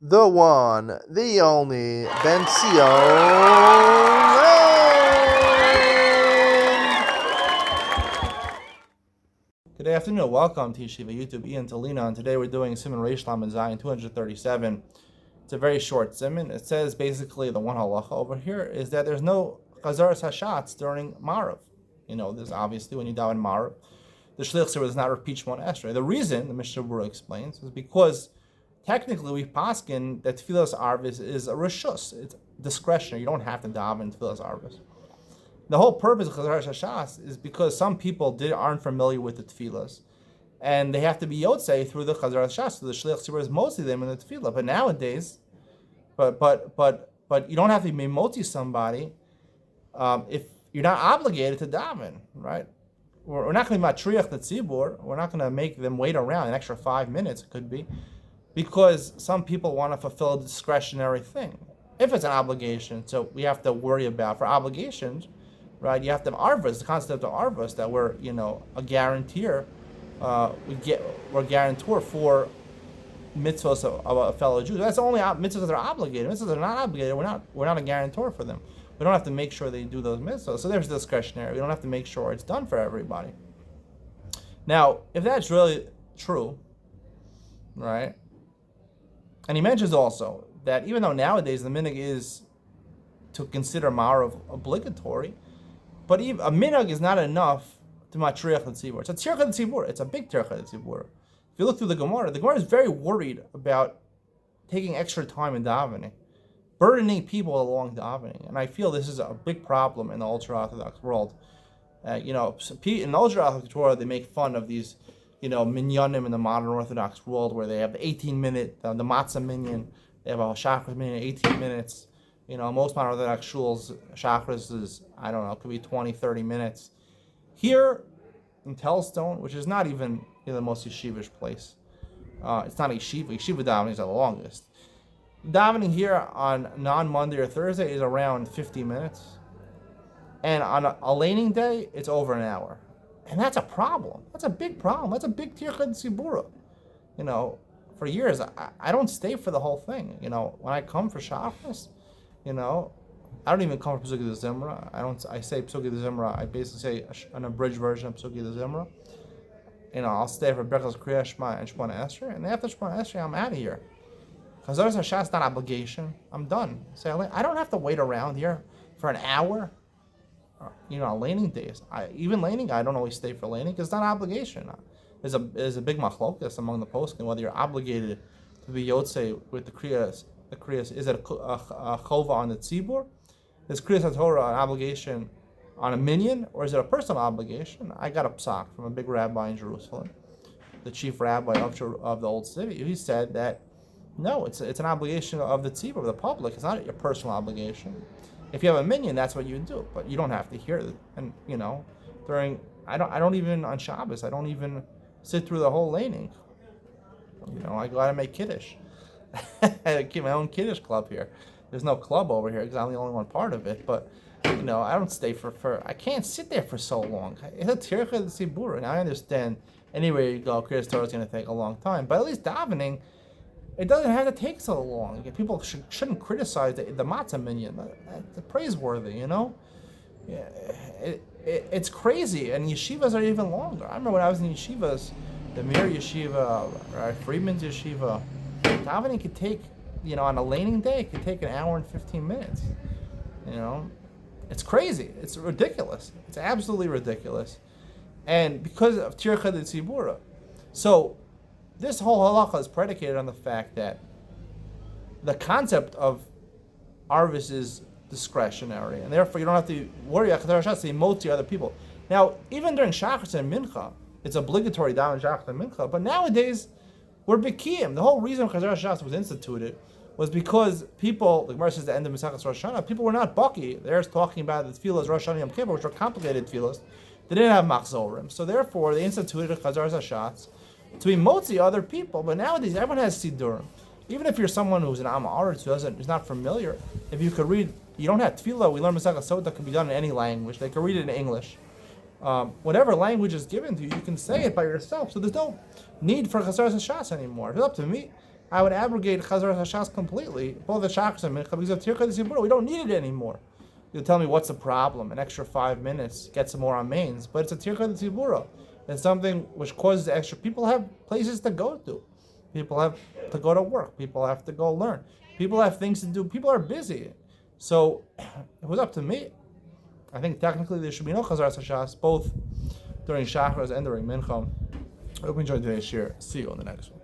the one, the only, Ben Good afternoon. Welcome to Yeshiva YouTube. Iyun to Lean On. Today we're doing Siman Reish Lamed Zayin 237. It's a very short Siman. It says basically the one halacha over here is that there's no chazaras hashatz during Marav. You know, there's obviously when you daven Marav, the Shliach Tzibur does not repeat Shmona Esrei. The reason, the Mishnah Berurah explains, is because technically we paskin that Tfilas Arvis is a reshus. It's discretionary. You don't have to daven Tfilas Arvis. The whole purpose of Chazaras Hashas is because some people aren't familiar with the tefillas, and they have to be yotzei through the Chazaras Hashas. So the Shliach Tzibur is mostly them in the tefillah. But nowadays, but you don't have to be moti somebody if you're not obligated to daven, right? We're not going to be matriach the tzibur. We're not going to make them wait around an extra 5 minutes. It could be because some people want to fulfill a discretionary thing. If it's an obligation, so we have to worry about for obligations. Right, you have to have arvas, the concept of arvas, that we're, a guarantor. We're guarantor for mitzvahs of a fellow Jew. That's the only mitzvahs that are obligated. Mitzvahs that are not obligated, we're not a guarantor for them. We don't have to make sure they do those mitzvahs. So there's discretionary. We don't have to make sure it's done for everybody. Now, if that's really true, right? And he mentions also that even though nowadays the minhag is to consider marav obligatory, but even a minhag is not enough to matriach l'tzibur. It's a tircha l'tzibur. It's a big tircha l'tzibur. If you look through the Gemara is very worried about taking extra time in davening, burdening people along davening. And I feel this is a big problem in the ultra-Orthodox world. In the ultra-Orthodox world, they make fun of these, minyanim in the modern Orthodox world where they have the 18-minute, the matzah minyan, they have a shachar minyan, 18 minutes. Most modern Orthodox shuls, chakras is, it could be 20, 30 minutes. Here in Telstone, which is not even the most yeshivish place, it's not a yeshiva. Yeshiva davening is the longest. Davening here on non-Monday or Thursday is around 50 minutes. And on a laning day, it's over an hour. And that's a problem. That's a big problem. That's a big tircha d'tzibura. For years, I don't stay for the whole thing. When I come for chakras, I don't even come for Psuki the Zimra. I say Psuki the Zimra. I basically say an abridged version of Psuki the Zimra. I'll stay for Berchos Kriya Shema and Shmona Esrei, and after Shmona Esrei, I'm out of here. Chazaras Hashas is not obligation. I'm done. I don't have to wait around here for an hour. On laning days, even laning, I don't always stay for laning because it's not an obligation. There's a big machlokas among the poskim whether you're obligated to be yotzei with the kriyas. The kriyas, is it a chova on the tzibur? Is kriyas HaTorah an obligation on a minyan, or is it a personal obligation? I got a psak from a big rabbi in Jerusalem, the chief rabbi of the old city. He said that no, it's an obligation of the tzibur, of the public. It's not your personal obligation. If you have a minyan, that's what you do, but you don't have to hear it. And I don't even on Shabbos, I don't even sit through the whole laning. I go out and make kiddush. I keep my own kiddush club here. There's no club over here because I'm the only one part of it. But I don't stay for I can't sit there for so long. It's a tircha d'tzibur, and I understand anywhere you go, Kriyas Torah is going to take a long time. But at least davening, it doesn't have to take so long. People shouldn't criticize the matzah minyan. That's praiseworthy, Yeah, it's crazy, and yeshivas are even longer. I remember when I was in yeshivas, the Mir Yeshiva, Friedman's Yeshiva. Davening could take, on a laning day, it could take an hour and 15 minutes. It's crazy. It's ridiculous. It's absolutely ridiculous. And because of tircha d'tzibura. So this whole halacha is predicated on the fact that the concept of arvis is discretionary, and therefore you don't have to worry about to emote to other people. Now, even during shachris and mincha, it's obligatory daven shachris and mincha, but nowadays, we're bikiyim. The whole reason Chazaras Hashas was instituted was because people, the Gemara says at the end of Masechus Rosh Hashanah, people were not baki. They're talking about the tefillas Rosh Hashanah Yom Kippur, which were complicated tefillas. They didn't have machzorim, so therefore they instituted Chazaras Hashas to be motzi other people. But nowadays everyone has sidurim. Even if you're someone who's an Am Haaretz who's not familiar, if you could read, you don't have tefillah. We learn Masechus Sota can be done in any language. They can read it in English. Whatever language is given to you, you can say it by yourself. So there's no need for Chazaras Hashas anymore. If it's up to me, I would abrogate Chazaras Hashas completely, both the Shachas and Mincha, because of Tircha Tzibura, we don't need it anymore. You'll tell me what's the problem? An extra 5 minutes, get some more on mains, but it's a Tircha Tzibura. It's something which causes extra. People have places to go to. People have to go to work. People have to go learn. People have things to do. People are busy. So it was up to me. I think technically there should be no Chazaras Hashas, both during Shachras and during Mincha. I hope you enjoyed today's share. See you on the next one.